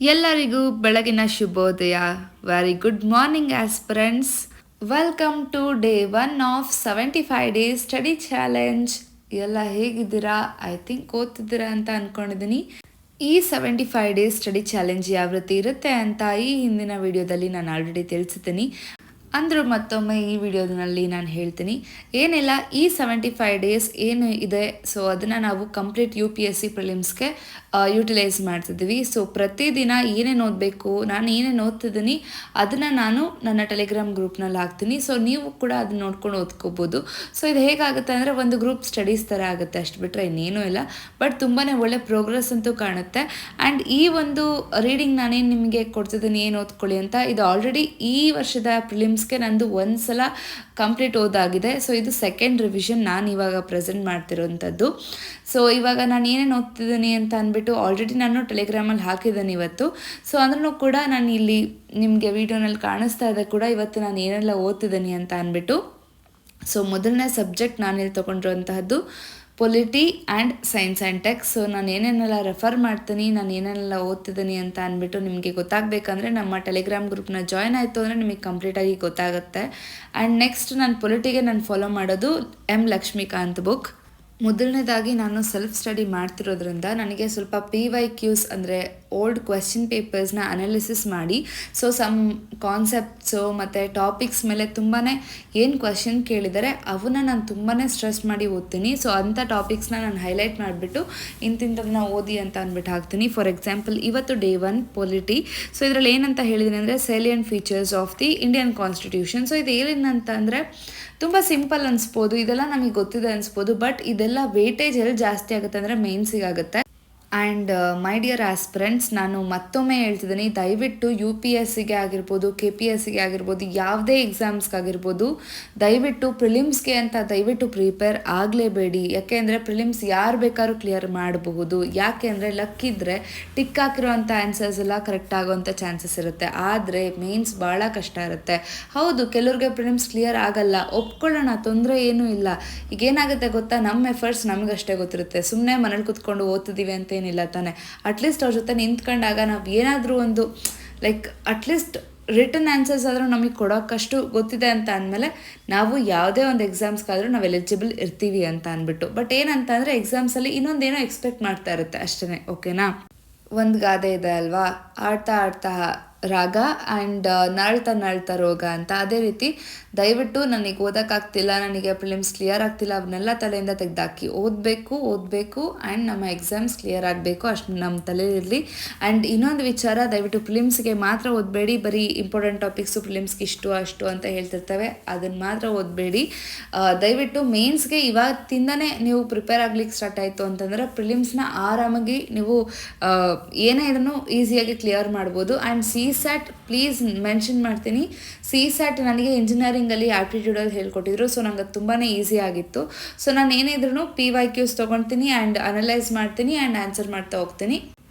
ಎಲ್ಲರಿಗೂ ಬೆಳಗಿನ ಶುಭೋದಯ. Very good morning aspirants. Welcome to day 1 of 75 days study challenge. ಎಲ್ಲ ಹೇಗಿದ್ದೀರಾ? ಐ ಥಿಂಕ್ ಓದ್ತಿದ್ದೀರಾ ಅಂತ ಅಂದ್ಕೊಂಡಿದ್ದೀನಿ. ಈ 75 ಡೇಸ್ ಸ್ಟಡಿ ಚಾಲೆಂಜ್ ಯಾವ ರೀತಿ ಇರುತ್ತೆ ಅಂತ ಈ ಹಿಂದಿನ ವಿಡಿಯೋದಲ್ಲಿ ನಾನು ಆಲ್ರೆಡಿ ತಿಳಿಸಿದ್ದೀನಿ. ಅಂದರೂ ಮತ್ತೊಮ್ಮೆ ಈ ವಿಡಿಯೋದಲ್ಲಿ ನಾನು ಹೇಳ್ತೀನಿ. ಏನಿಲ್ಲ, ಈ 75 ಡೇಸ್ ಏನು ಇದೆ, ಸೊ ಅದನ್ನು ನಾವು ಕಂಪ್ಲೀಟ್ UPSC ಪ್ರಿಲಿಮ್ಸ್ಗೆ ಯೂಟಿಲೈಸ್ ಮಾಡ್ತಿದ್ದೀವಿ. ಸೊ ಪ್ರತಿದಿನ ಏನೇನು ಓದಬೇಕು, ನಾನು ಏನೇನು ಓದ್ತಿದ್ದೀನಿ ಅದನ್ನು ನಾನು ನನ್ನ ಟೆಲಿಗ್ರಾಮ್ ಗ್ರೂಪ್ನಲ್ಲಿ ಹಾಕ್ತೀನಿ. ಸೊ ನೀವು ಕೂಡ ಅದನ್ನ ನೋಡ್ಕೊಂಡು ಓದ್ಕೋಬೋದು. ಸೊ ಇದು ಹೇಗಾಗುತ್ತೆ ಅಂದರೆ ಒಂದು ಗ್ರೂಪ್ ಸ್ಟಡೀಸ್ ಥರ ಆಗುತ್ತೆ, ಅಷ್ಟು ಬಿಟ್ಟರೆ ಇನ್ನೇನೂ ಇಲ್ಲ. ಬಟ್ ತುಂಬಾ ಒಳ್ಳೆ ಪ್ರೋಗ್ರೆಸ್ ಅಂತೂ ಕಾಣುತ್ತೆ. ಆ್ಯಂಡ್ ಈ ಒಂದು ರೀಡಿಂಗ್ ನಾನೇನು ನಿಮಗೆ ಕೊಡ್ತಿದ್ದೀನಿ, ಏನು ಓದ್ಕೊಳ್ಳಿ ಅಂತ, ಇದು ಆಲ್ರೆಡಿ ಈ ವರ್ಷದ ಪ್ರಿಲಿಮ್ಸ್ಗೆ ನಂದು ಒಂದು ಸಲ ಕಂಪ್ಲೀಟ್ ಓದಾಗಿದೆ. ಸೊ ಇದು ಸೆಕೆಂಡ್ ರಿವಿಷನ್ ನಾನು ಇವಾಗ ಪ್ರೆಸೆಂಟ್ ಮಾಡ್ತಿರೋಂಥದ್ದು. ಸೊ ಇವಾಗ ನಾನು ಏನೇನು ಓದ್ತಿದ್ದೀನಿ ಅಂತ ಅಂದ್ಬಿಟ್ಟು ಆಲ್ರೆಡಿ ನಾನು ಟೆಲಿಗ್ರಾಮಲ್ಲಿ ಹಾಕಿದ್ದೀನಿ ಇವತ್ತು. ಸೊ ಅಂದ್ರೂ ಕೂಡ ನಾನು ಇಲ್ಲಿ ನಿಮಗೆ ವಿಡಿಯೋನಲ್ಲಿ ಕಾಣಿಸ್ತಾ ಇದೆ ಕೂಡ ಇವತ್ತು ನಾನು ಏನೆಲ್ಲ ಓದ್ತಿದ್ದೀನಿ ಅಂತ ಅಂದ್ಬಿಟ್ಟು. ಸೊ ಮೊದಲನೇ ಸಬ್ಜೆಕ್ಟ್ ನಾನಿಲ್ಲಿ ತೊಗೊಂಡಿರುವಂತಹದ್ದು polity and science and tech. So ನಾನು ಏನೇನೆಲ್ಲ ರೆಫರ್ ಮಾಡ್ತೀನಿ, ನಾನು ಏನೇನೆಲ್ಲ ಓದ್ತಿದ್ದೀನಿ ಅಂತ ಅಂದ್ಬಿಟ್ಟು ನಿಮಗೆ ಗೊತ್ತಾಗಬೇಕಂದ್ರೆ ನಮ್ಮ ಟೆಲಿಗ್ರಾಮ್ ಗ್ರೂಪ್ನ ಜಾಯ್ನ್ ಆಯಿತು ಅಂದರೆ ನಿಮಗೆ ಕಂಪ್ಲೀಟಾಗಿ ಗೊತ್ತಾಗುತ್ತೆ. ಆ್ಯಂಡ್ ನೆಕ್ಸ್ಟ್ ನಾನು ಪೊಲಿಟಿಗೆ ನಾನು ಫಾಲೋ ಮಾಡೋದು ಎಂ ಲಕ್ಷ್ಮೀಕಾಂತ್ ಬುಕ್. ಮೊದಲನೇದಾಗಿ ನಾನು ಸೆಲ್ಫ್ ಸ್ಟಡಿ ಮಾಡ್ತಿರೋದ್ರಿಂದ ನನಗೆ ಸ್ವಲ್ಪ PYQs ಅಂದರೆ ಓಲ್ಡ್ ಕ್ವೆಶ್ಚನ್ ಪೇಪರ್ಸ್ನ ಅನಾಲಿಸಿಸ್ ಮಾಡಿ, ಸೊ ಸಮ್ ಕಾನ್ಸೆಪ್ಟ್ಸು ಮತ್ತು ಟಾಪಿಕ್ಸ್ ಮೇಲೆ ತುಂಬಾ ಏನು ಕ್ವೆಶ್ಚನ್ ಕೇಳಿದರೆ ಅವನ್ನ ನಾನು ತುಂಬಾ ಸ್ಟ್ರೆಸ್ ಮಾಡಿ ಓದ್ತೀನಿ. ಸೊ ಅಂಥ ಟಾಪಿಕ್ಸ್ನ ನಾನು ಹೈಲೈಟ್ ಮಾಡಿಬಿಟ್ಟು ಇಂತಿಂಥದನ್ನ ಓದಿ ಅಂತ ಅಂದ್ಬಿಟ್ಟು ಹಾಕ್ತೀನಿ. ಫಾರ್ ಎಕ್ಸಾಂಪಲ್ ಇವತ್ತು ಡೇ 1 ಪೊಲಿಟಿ. ಸೊ ಇದರಲ್ಲಿ ಏನಂತ ಹೇಳಿದ್ದೀನಿ ಅಂದರೆ salient features of the Indian constitution. So ಇದು ಏನಂತ ಅಂದರೆ ತುಂಬ ಸಿಂಪಲ್ ಅನಿಸ್ಬೋದು, ಇದೆಲ್ಲ ನಮಗೆ ಗೊತ್ತಿದೆ ಅನಿಸ್ಬೋದು, ಬಟ್ ಇದೆಲ್ಲ ವೇಟೇಜ್ ಎಲ್ಲಿ ಜಾಸ್ತಿ ಆಗುತ್ತೆ ಅಂದರೆ ಮೇನ್ಸಿಗಾಗುತ್ತೆ. ಆ್ಯಂಡ್ ಮೈ ಡಿಯರ್ ಆಸ್ಪಿರೆಂಟ್ಸ್, ನಾನು ಮತ್ತೊಮ್ಮೆ ಹೇಳ್ತಿದ್ದೀನಿ, ದಯವಿಟ್ಟು UPSCಗೆ ಆಗಿರ್ಬೋದು, KPSCಗೆ ಆಗಿರ್ಬೋದು, ಯಾವುದೇ ಎಕ್ಸಾಮ್ಸ್ಗಾಗಿರ್ಬೋದು, ದಯವಿಟ್ಟು ಪ್ರಿಲಿಮ್ಸ್ಗೆ ಅಂತ ದಯವಿಟ್ಟು ಪ್ರಿಪೇರ್ ಆಗಲೇಬೇಡಿ. ಯಾಕೆಂದರೆ ಪ್ರಿಲಿಮ್ಸ್ ಯಾರು ಬೇಕಾದ್ರೂ ಕ್ಲಿಯರ್ ಮಾಡಬಹುದು. ಯಾಕೆಂದರೆ ಲಕ್ಕಿದ್ರೆ ಟಿಕ್ ಹಾಕಿರೋವಂಥ ಆನ್ಸರ್ಸ್ ಎಲ್ಲ ಕರೆಕ್ಟ್ ಆಗೋವಂಥ ಚಾನ್ಸಸ್ ಇರುತ್ತೆ. ಆದರೆ ಮೇನ್ಸ್ ಭಾಳ ಕಷ್ಟ ಇರುತ್ತೆ. ಹೌದು, ಕೆಲವ್ರಿಗೆ ಪ್ರಿಲಿಮ್ಸ್ ಕ್ಲಿಯರ್ ಆಗಲ್ಲ, ಒಪ್ಕೊಳ್ಳೋಣ, ತೊಂದರೆ ಏನೂ ಇಲ್ಲ. ಈಗೇನಾಗುತ್ತೆ ಗೊತ್ತಾ, ನಮ್ಮ ಎಫರ್ಟ್ಸ್ ನಮಗಷ್ಟೇ ಗೊತ್ತಿರುತ್ತೆ. ಸುಮ್ಮನೆ ಮನೇಲಿ ಕೂತ್ಕೊಂಡು ಓದ್ತಿದ್ದೀವಿ ಅಂತ ಏನಿಲ್ಲ ತಾನೆ. ಅಟ್ಲೀಸ್ಟ್ ಅವ್ರ ಜೊತೆ ನಿಂತ್ಕೊಂಡಾಗ ನಾವು ಏನಾದರೂ ಒಂದು ಲೈಕ್ ಅಟ್ಲೀಸ್ಟ್ ರಿಟರ್ನ್ ಆನ್ಸರ್ಸ್ ಆದರೂ ನಮಗೆ ಕೊಡೋಕ್ಕಷ್ಟು ಗೊತ್ತಿದೆ ಅಂತ ಅಂದಮೇಲೆ ನಾವು ಯಾವುದೇ ಒಂದು ಎಕ್ಸಾಮ್ಸ್ಗಾದರೂ ನಾವು ಎಲಿಜಿಬಲ್ ಇರ್ತೀವಿ ಅಂತ ಅಂದ್ಬಿಟ್ಟು. ಬಟ್ ಏನಂತ ಅಂದರೆ ಎಕ್ಸಾಮ್ಸಲ್ಲಿ ಇನ್ನೊಂದೇನೋ ಎಕ್ಸ್ಪೆಕ್ಟ್ ಮಾಡ್ತಾ ಇರುತ್ತೆ ಅಷ್ಟೇ. ಓಕೆನಾ? ಒಂದು ಗಾದೆ ಇದೆ ಅಲ್ವಾ, ಆಡ್ತಾ ಆಡ್ತಾ ರಾಗ ಆ್ಯಂಡ್ ನಳ್ತಾ ರೋಗ ಅಂತ. ಅದೇ ರೀತಿ ದಯವಿಟ್ಟು ನನಗೆ ಓದೋಕ್ಕಾಗ್ತಿಲ್ಲ, ನನಗೆ ಪ್ರಿಲಿಮ್ಸ್ ಕ್ಲಿಯರ್ ಆಗ್ತಿಲ್ಲ, ಅವನ್ನೆಲ್ಲ ತಲೆಯಿಂದ ತೆಗೆದಾಕಿ ಓದಬೇಕು ಆ್ಯಂಡ್ ನಮ್ಮ ಎಕ್ಸಾಮ್ಸ್ ಕ್ಲಿಯರ್ ಆಗಬೇಕು, ಅಷ್ಟು ನಮ್ಮ ತಲೆಯಿರಲಿ. ಆ್ಯಂಡ್ ಇನ್ನೊಂದು ವಿಚಾರ, ದಯವಿಟ್ಟು ಪ್ರಿಲಿಮ್ಸ್ಗೆ ಮಾತ್ರ ಓದಬೇಡಿ. ಬರೀ ಇಂಪಾರ್ಟೆಂಟ್ ಟಾಪಿಕ್ಸು ಪ್ರಿಲಿಮ್ಸ್ಗೆ ಇಷ್ಟು ಅಷ್ಟು ಅಂತ ಹೇಳ್ತಿರ್ತವೆ, ಅದನ್ನು ಮಾತ್ರ ಓದಬೇಡಿ. ದಯವಿಟ್ಟು ಮೇನ್ಸ್ಗೆ ಇವತ್ತಿಂದನೇ ನೀವು ಪ್ರಿಪೇರ್ ಆಗ್ಲಿಕ್ಕೆ ಸ್ಟಾರ್ಟ್ ಆಯಿತು ಅಂತಂದರೆ ಪ್ರಿಲಿಮ್ಸ್ನ ಆರಾಮಾಗಿ ನೀವು ಏನೇ ಇದನ್ನು ಈಸಿಯಾಗಿ ಕ್ಲಿಯರ್ ಮಾಡ್ಬೋದು. ಆ್ಯಂಡ್ CSAT ಪ್ಲೀಸ್ ಮೆನ್ಷನ್ ಮಾಡ್ತೀನಿ. CSAT ನನಗೆ ಇಂಜಿನಿಯರಿಂಗಲ್ಲಿ ಆಪ್ಟಿಟ್ಯೂಡಲ್ಲಿ ಹೇಳ್ಕೊಟ್ಟಿದ್ರು. ಸೊ ನಂಗೆ ಅದು ತುಂಬಾ ಈಸಿ ಆಗಿತ್ತು. ಸೊ ನಾನು ಏನಿದ್ರು PYQs ತೊಗೊಳ್ತೀನಿ ಆ್ಯಂಡ್ ಅನಲೈಸ್ ಮಾಡ್ತೀನಿ ಆ್ಯಂಡ್ ಆನ್ಸರ್ ಮಾಡ್ತಾ ಹೋಗ್ತೀನಿ.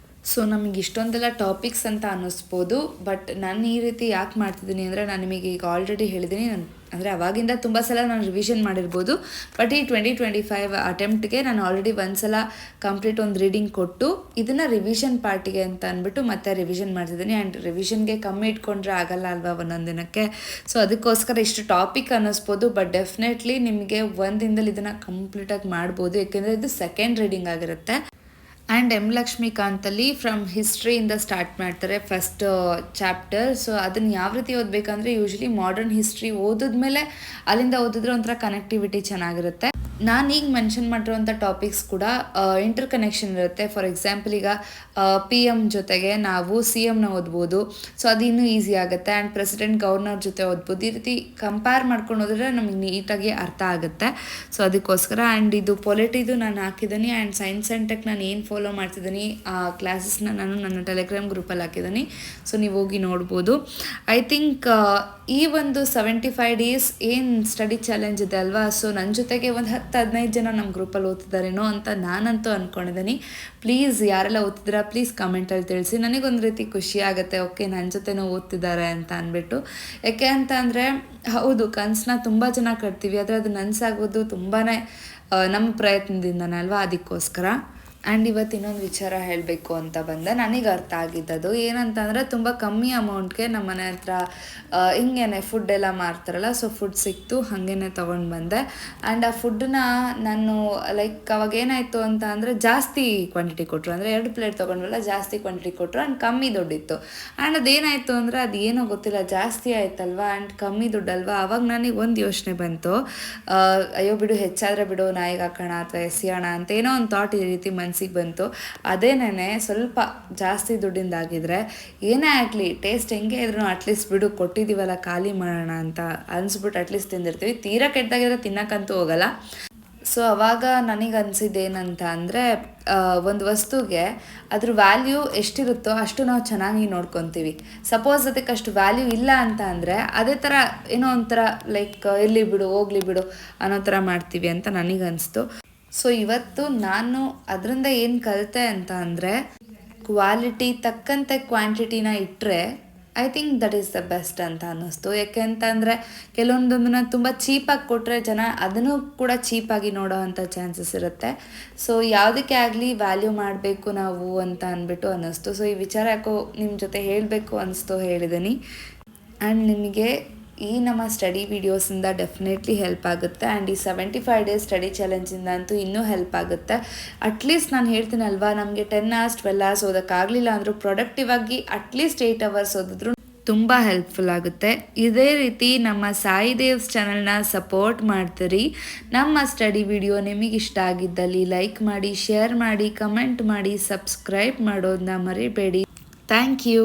ಸೊ ನಮಗೆ ಇಷ್ಟೊಂದೆಲ್ಲ ಟಾಪಿಕ್ಸ್ ಅಂತ ಅನ್ನಿಸ್ಬೋದು, ಬಟ್ ನಾನು ಈ ರೀತಿ ಯಾಕೆ ಮಾಡ್ತಿದ್ದೀನಿ ಅಂದರೆ, ನಾನು ನಿಮಗೆ ಈಗ ಆಲ್ರೆಡಿ ಹೇಳಿದ್ದೀನಿ, ಅಂದರೆ ಅವಾಗಿಂದ ತುಂಬ ಸಲ ನಾನು ರಿವಿಷನ್ ಮಾಡಿರ್ಬೋದು, ಬಟ್ ಈ 2025 ಅಟೆಂಪ್ಟ್ಗೆ ನಾನು ಆಲ್ರೆಡಿ ಒಂದು ಸಲ ಕಂಪ್ಲೀಟ್ ಒಂದು ರೀಡಿಂಗ್ ಕೊಟ್ಟು ಇದನ್ನು ರಿವಿಷನ್ ಪಾರ್ಟಿಗೆ ಅಂತ ಅಂದ್ಬಿಟ್ಟು ಮತ್ತೆ ರಿವಿಷನ್ ಮಾಡ್ತಿದ್ದೀನಿ. ಆ್ಯಂಡ್ ರಿವಿಷನ್ಗೆ ಕಮ್ಮಿ ಇಟ್ಕೊಂಡ್ರೆ ಆಗಲ್ಲ ಅಲ್ವಾ ಒಂದೊಂದು ದಿನಕ್ಕೆ. ಸೊ ಅದಕ್ಕೋಸ್ಕರ ಇಷ್ಟು ಟಾಪಿಕ್ ಅನ್ನಿಸ್ಬೋದು, ಬಟ್ ಡೆಫಿನೆಟ್ಲಿ ನಿಮಗೆ ಒಂದು ದಿನದಲ್ಲಿ ಇದನ್ನು ಕಂಪ್ಲೀಟಾಗಿ ಮಾಡ್ಬೋದು, ಯಾಕೆಂದರೆ ಇದು ಸೆಕೆಂಡ್ ರೀಡಿಂಗ್ ಆಗಿರುತ್ತೆ. ಆ್ಯಂಡ್ ಎಂ ಲಕ್ಷ್ಮೀಕಾಂತಲ್ಲಿ ಫ್ರಮ್ ಹಿಸ್ಟ್ರಿಯಿಂದ ಸ್ಟಾರ್ಟ್ ಮಾಡ್ತಾರೆ ಫಸ್ಟ್ ಚಾಪ್ಟರ್. ಸೊ ಅದನ್ನು ಯಾವ ರೀತಿ ಓದಬೇಕಂದ್ರೆ, ಯೂಶ್ವಲಿ ಮಾಡರ್ನ್ ಹಿಸ್ಟ್ರಿ ಓದಿದ್ಮೇಲೆ ಅಲ್ಲಿಂದ ಓದಿದ್ರೆ ಒಂಥರ ಕನೆಕ್ಟಿವಿಟಿ ಚೆನ್ನಾಗಿರುತ್ತೆ. ನಾನು ಈಗ ಮೆನ್ಷನ್ ಮಾಡಿರೋಂಥ ಟಾಪಿಕ್ಸ್ ಕೂಡ ಇಂಟರ್ ಕನೆಕ್ಷನ್ ಇರುತ್ತೆ. ಫಾರ್ ಎಕ್ಸಾಂಪಲ್ ಈಗ PM ಜೊತೆಗೆ ನಾವು CMನ ಓದ್ಬೋದು. ಸೊ ಅದು ಇನ್ನೂ ಈಸಿ ಆಗುತ್ತೆ. ಆ್ಯಂಡ್ ಪ್ರೆಸಿಡೆಂಟ್ ಗವರ್ನರ್ ಜೊತೆ ಓದ್ಬೋದು. ಈ ರೀತಿ ಕಂಪೇರ್ ಮಾಡ್ಕೊಂಡು ಹೋದ್ರೆ ನಮಗೆ ನೀಟಾಗಿ ಅರ್ಥ ಆಗುತ್ತೆ. ಸೊ ಅದಕ್ಕೋಸ್ಕರ. ಆ್ಯಂಡ್ ಇದು ಪೊಲಿಟಿದು ನಾನು ಹಾಕಿದ್ದೀನಿ. ಆ್ಯಂಡ್ ಸೈನ್ಸ್ ಆ್ಯಂಡ್ ಟೆಕ್ ನಾನು ಏನು ಫಾಲೋ ಮಾಡ್ತಿದ್ದೀನಿ ಆ ಕ್ಲಾಸಸ್ನ ನಾನು ನನ್ನ ಟೆಲಿಗ್ರಾಮ್ ಗ್ರೂಪಲ್ಲಿ ಹಾಕಿದ್ದೀನಿ. ಸೊ ನೀವು ಹೋಗಿ ನೋಡ್ಬೋದು. ಐ ಥಿಂಕ್ ಈ ಒಂದು 75 ಡೇಸ್ ಏನು ಸ್ಟಡಿ ಚಾಲೆಂಜ್ ಇದೆ ಅಲ್ವಾ, ಸೊ ನನ್ನ ಜೊತೆಗೆ ಒಂದು 10-15 ಜನ ನಮ್ಮ ಗ್ರೂಪಲ್ಲಿ ಓದ್ತಿದ್ದಾರೇನೋ ಅಂತ ನಾನಂತೂ ಅಂದ್ಕೊಂಡಿದ್ದೀನಿ. ಪ್ಲೀಸ್ ಯಾರೆಲ್ಲ ಓದ್ತಿದ್ದೀರಾ ಪ್ಲೀಸ್ ಕಮೆಂಟಲ್ಲಿ ತಿಳಿಸಿ. ನನಗೊಂದು ರೀತಿ ಖುಷಿ ಆಗುತ್ತೆ, ಓಕೆ ನನ್ನ ಜೊತೆನೂ ಓದ್ತಿದ್ದಾರೆ ಅಂತ ಅಂದ್ಬಿಟ್ಟು. ಯಾಕೆ ಅಂತ ಅಂದರೆ, ಹೌದು ಕನಸನ್ನ ತುಂಬ ಜನ ಕಟ್ತೀವಿ, ಆದರೆ ಅದು ನನಸಾಗೋದು ತುಂಬಾ ನಮ್ಮ ಪ್ರಯತ್ನದಿಂದನೇ ಅಲ್ವಾ. ಅದಕ್ಕೋಸ್ಕರ ಆ್ಯಂಡ್ ಇವತ್ತು ಇನ್ನೊಂದು ವಿಚಾರ ಹೇಳಬೇಕು ಅಂತ ಬಂದೆ. ನನಗೆ ಅರ್ಥ ಆಗಿದ್ದದು ಏನಂತಂದರೆ, ತುಂಬ ಕಮ್ಮಿ ಅಮೌಂಟ್ಗೆ ನಮ್ಮ ಮನೆ ಹತ್ರ ಹಿಂಗೇನೆ ಫುಡ್ ಎಲ್ಲ ಮಾರ್ತಾರಲ್ಲ, ಸೊ ಫುಡ್ ಸಿಕ್ತು, ಹಾಗೇ ತೊಗೊಂಡು ಬಂದೆ. ಆ್ಯಂಡ್ ಆ ಫುಡ್ಡನ್ನ ನಾನು ಲೈಕ್ ಅವಾಗ ಏನಾಯಿತು ಅಂತ ಅಂದರೆ, ಜಾಸ್ತಿ ಕ್ವಾಂಟಿಟಿ ಕೊಟ್ಟರು. ಅಂದರೆ 2 ಪ್ಲೇಟ್ ತೊಗೊಂಡ್ವಲ್ಲ, ಜಾಸ್ತಿ ಕ್ವಾಂಟಿಟಿ ಕೊಟ್ಟರು ಆ್ಯಂಡ್ ಕಮ್ಮಿ ದುಡ್ಡಿತ್ತು. ಆ್ಯಂಡ್ ಅದೇನಾಯಿತು ಅಂದರೆ, ಅದು ಏನೋ ಗೊತ್ತಿಲ್ಲ, ಜಾಸ್ತಿ ಆಯ್ತಲ್ವ ಆ್ಯಂಡ್ ಕಮ್ಮಿ ದುಡ್ಡಲ್ವ. ಆವಾಗ ನನಗೆ ಒಂದು ಯೋಚನೆ ಬಂತು, ಅಯ್ಯೋ ಬಿಡು, ಹೆಚ್ಚಾದರೆ ಬಿಡು, ನಾಯಿಗೆ ಹಾಕೋಣ ಅಥವಾ ಎಸೆಯೋಣ ಅಂತ ಏನೋ ಒಂದು ಥಾಟ್ ಈ ರೀತಿ ಮನಸ್ಸಿಗೆ ಬಂತು. ಅದೇನೇ ಸ್ವಲ್ಪ ಜಾಸ್ತಿ ದುಡ್ಡಿಂದಾಗಿದ್ರೆ ಏನೇ ಆಗಲಿ, ಟೇಸ್ಟ್ ಹೆಂಗೆ ಇದ್ರೂ ಅಟ್ಲೀಸ್ಟ್ ಬಿಡು, ಕೊಟ್ಟಿದ್ದೀವಲ್ಲ, ಖಾಲಿ ಮಾಡೋಣ ಅಂತ ಅನ್ಸ್ಬಿಟ್ಟು ಅಟ್ಲೀಸ್ಟ್ ತಿಂದಿರ್ತೀವಿ. ತೀರಾ ಕೆಟ್ಟದಾಗಿದ್ರೆ ತಿನ್ನೋಕ್ಕಂತೂ ಹೋಗಲ್ಲ. ಸೊ ಅವಾಗ ನನಗೆ ಅನಿಸಿದ್ದೇನಂತ ಅಂದರೆ, ಒಂದು ವಸ್ತುಗೆ ಅದ್ರ ವ್ಯಾಲ್ಯೂ ಎಷ್ಟಿರುತ್ತೋ ಅಷ್ಟು ನಾವು ಚೆನ್ನಾಗಿ ನೋಡ್ಕೊತೀವಿ. ಸಪೋಸ್ ಅದಕ್ಕೆ ಅಷ್ಟು ವ್ಯಾಲ್ಯೂ ಇಲ್ಲ ಅಂತ ಅಂದರೆ, ಅದೇ ಥರ ಏನೋ ಒಂಥರ ಲೈಕ್ ಇರಲಿ ಬಿಡು, ಹೋಗ್ಲಿ ಬಿಡು ಅನ್ನೋ ಥರ ಮಾಡ್ತೀವಿ ಅಂತ ನನಗನ್ನಿಸ್ತು. ಸೊ ಇವತ್ತು ನಾನು ಅದರಿಂದ ಏನು ಕಲಿತೆ ಅಂತ ಅಂದರೆ, ಕ್ವಾಲಿಟಿ ತಕ್ಕಂತೆ ಕ್ವಾಂಟಿಟಿನ ಇಟ್ಟರೆ I think that is the best ಅಂತ ಅನ್ನಿಸ್ತು. ಯಾಕೆ ಅಂತಂದರೆ, ಕೆಲವೊಂದನ್ನು ತುಂಬ ಚೀಪಾಗಿ ಕೊಟ್ಟರೆ ಜನ ಅದನ್ನು ಕೂಡ ಚೀಪಾಗಿ ನೋಡೋ ಅಂಥ ಚಾನ್ಸಸ್ ಇರುತ್ತೆ. ಸೊ ಯಾವುದಕ್ಕೆ ಆಗಲಿ ವ್ಯಾಲ್ಯೂ ಮಾಡಬೇಕು ನಾವು ಅಂತ ಅಂದ್ಬಿಟ್ಟು ಅನ್ನಿಸ್ತು. ಸೊ ಈ ವಿಚಾರ ಯಾಕೋ ನಿಮ್ಮ ಜೊತೆ ಹೇಳಬೇಕು ಅನ್ನಿಸ್ತು, ಹೇಳಿದ್ದೀನಿ. ಆ್ಯಂಡ್ ನಿಮಗೆ ಈ ನಮ್ಮ ಸ್ಟಡಿ ವೀಡಿಯೋಸಿಂದ ಡೆಫಿನೆಟ್ಲಿ ಹೆಲ್ಪ್ ಆಗುತ್ತೆ. ಆ್ಯಂಡ್ ಈ 75 ಡೇಸ್ ಸ್ಟಡಿ ಚಾಲೆಂಜಿಂದ ಅಂತೂ ಇನ್ನೂ ಹೆಲ್ಪ್ ಆಗುತ್ತೆ. ಅಟ್ಲೀಸ್ಟ್ ನಾನು ಹೇಳ್ತೀನಲ್ವಾ, ನಮಗೆ 10 hours 12 hours ಓದೋಕ್ಕಾಗಲಿಲ್ಲ ಅಂದರೂ ಪ್ರೊಡಕ್ಟಿವ್ ಆಗಿ ಅಟ್ಲೀಸ್ಟ್ 8 hours ಓದಿದ್ರು ತುಂಬ ಹೆಲ್ಪ್ಫುಲ್ ಆಗುತ್ತೆ. ಇದೇ ರೀತಿ ನಮ್ಮ ಸಾಯಿ ದೇವ್ಸ್ ಚಾನಲ್ನ ಸಪೋರ್ಟ್ ಮಾಡ್ತೀರಿ. ನಮ್ಮ ಸ್ಟಡಿ ವಿಡಿಯೋ ನಿಮಗೆ ಇಷ್ಟ ಆಗಿದ್ದಲ್ಲಿ ಲೈಕ್ ಮಾಡಿ, ಶೇರ್ ಮಾಡಿ, ಕಮೆಂಟ್ ಮಾಡಿ, ಸಬ್ಸ್ಕ್ರೈಬ್ ಮಾಡೋದನ್ನ ಮರಿಬೇಡಿ. Thank you.